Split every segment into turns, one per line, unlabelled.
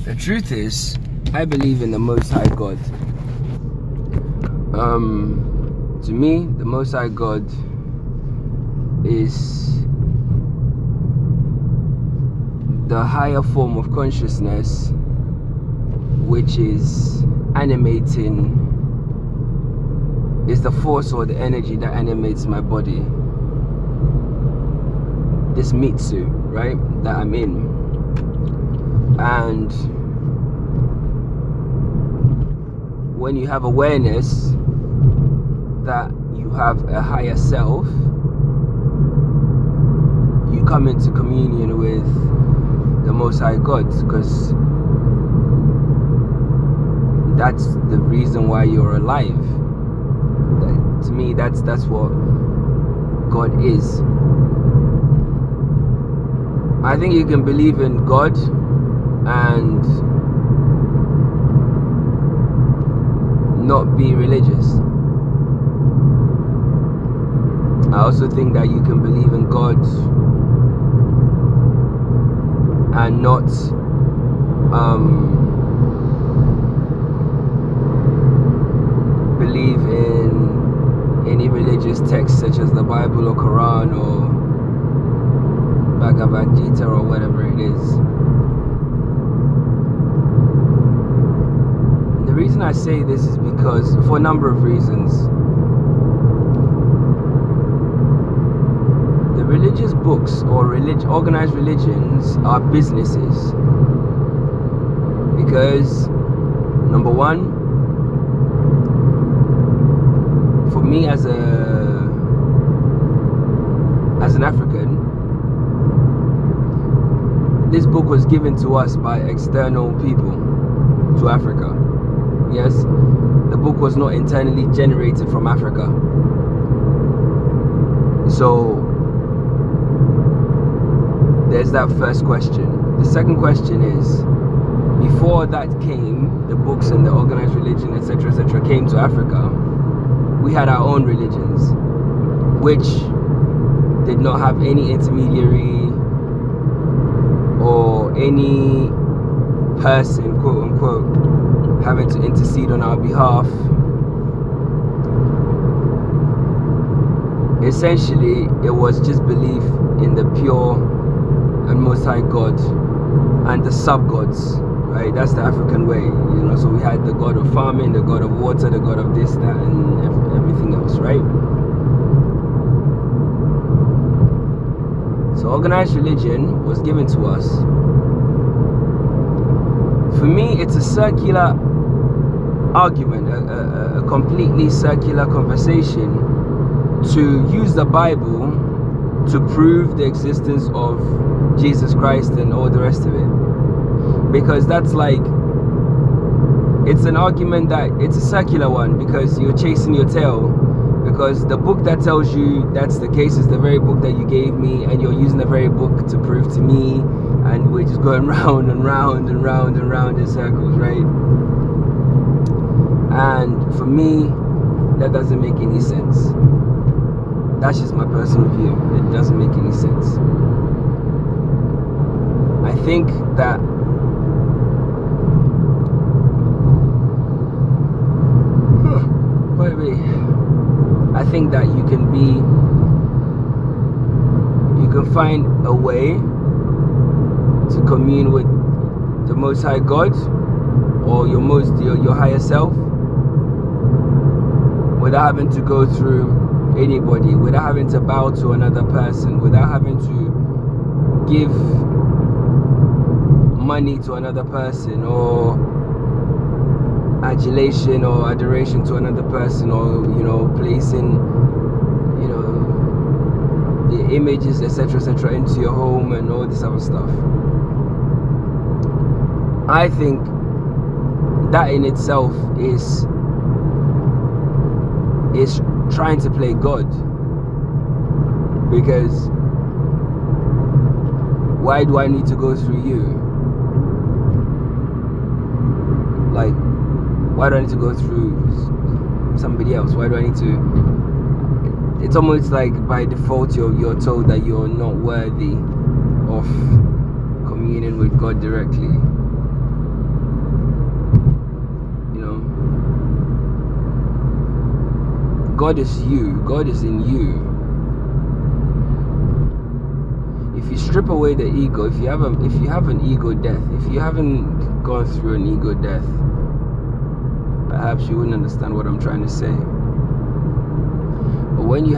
The truth is, I believe in the Most High God. To me, the Most High God is the higher form of consciousness, which is animating, is the force or the energy that animates my body. This meat suit, right, that I'm in. And when you have awareness that you have a higher self, you come into communion with the Most High God, because that's the reason why you're alive. To me, that's what God is. I think you can believe in God and not be religious. I also think that you can believe in God and not believe in any religious text such as the Bible or Quran or Bhagavad Gita or whatever it is. The reason I say this is because, for a number of reasons, the religious books or organized religions are businesses. Because, number one, for me as an African, this book was given to us by external people to Africa. Yes, the book was not internally generated from Africa. So there's that first question. The second question is, before that came, the books and the organized religion, etc., came to Africa, we had our own religions, which did not have any intermediary or any person, quote unquote, having to intercede on our behalf. Essentially, it was just belief in the pure and Most High God and the sub-gods, right? That's the African way, you know. So we had the god of farming, the god of water, the god of this, that, and everything else, right? So organized religion was given to us. For me, it's a circular argument, a completely circular conversation to use the Bible to prove the existence of Jesus Christ and all the rest of it. Because that's like, it's an argument that, it's a circular one, because you're chasing your tail. Because the book that tells you that's the case is the very book that you gave me, and you're using the very book to prove to me, and we're just going round and round and round and round in circles, right? And for me, that doesn't make any sense. That's just my personal view. It doesn't make any sense. I think that I think that you can find a way to commune with the Most High God or your higher self without having to go through anybody, without having to bow to another person, without having to give money to another person, or adulation or adoration to another person, or, you know, placing, you know, the images, etc., into your home and all this other stuff. I think that in itself is trying to play God. Because why do I need to go through you? Like, why do I need to go through somebody else? Why do I need to? It's almost like by default you're told that you're not worthy of communing with God directly. God is you. God is in you. If you strip away the ego, if you have an ego death, if you haven't gone through an ego death, perhaps you wouldn't understand what I'm trying to say. But when you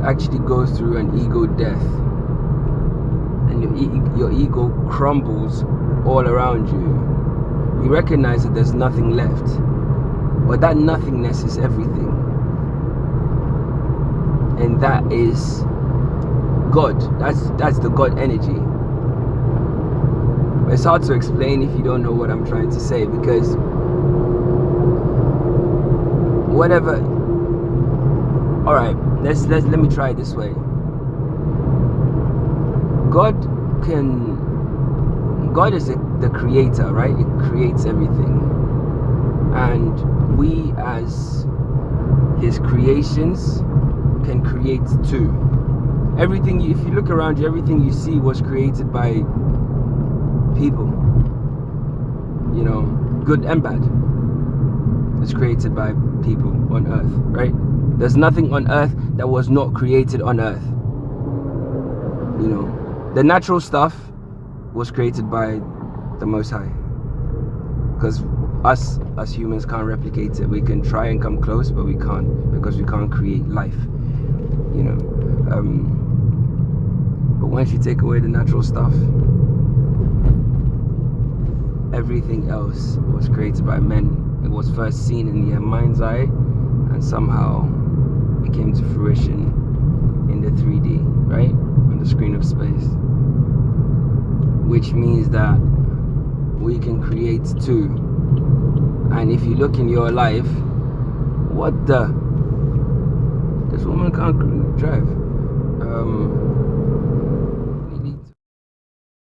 actually go through an ego death, and your ego crumbles all around you, you recognize that there's nothing left. But that nothingness is everything. And that is God. That's the God energy. It's hard to explain if you don't know what I'm trying to say, because whatever. All right, let me try it this way. God is the creator, right? It creates everything, and we as his creations can create too. Everything, if you look around you, everything you see was created by people. You know, good and bad. It's created by people on earth, right? There's nothing on earth that was not created on earth. You know, the natural stuff was created by the Most High. Because us as humans can't replicate it. We can try and come close, but we can't, because we can't create life. You know, but once you take away the natural stuff, everything else was created by men. It was first seen in the mind's eye, and somehow it came to fruition in the 3D, right? On the screen of space. Which means that we can create too. And if you look in your life, what the? This woman can't drive.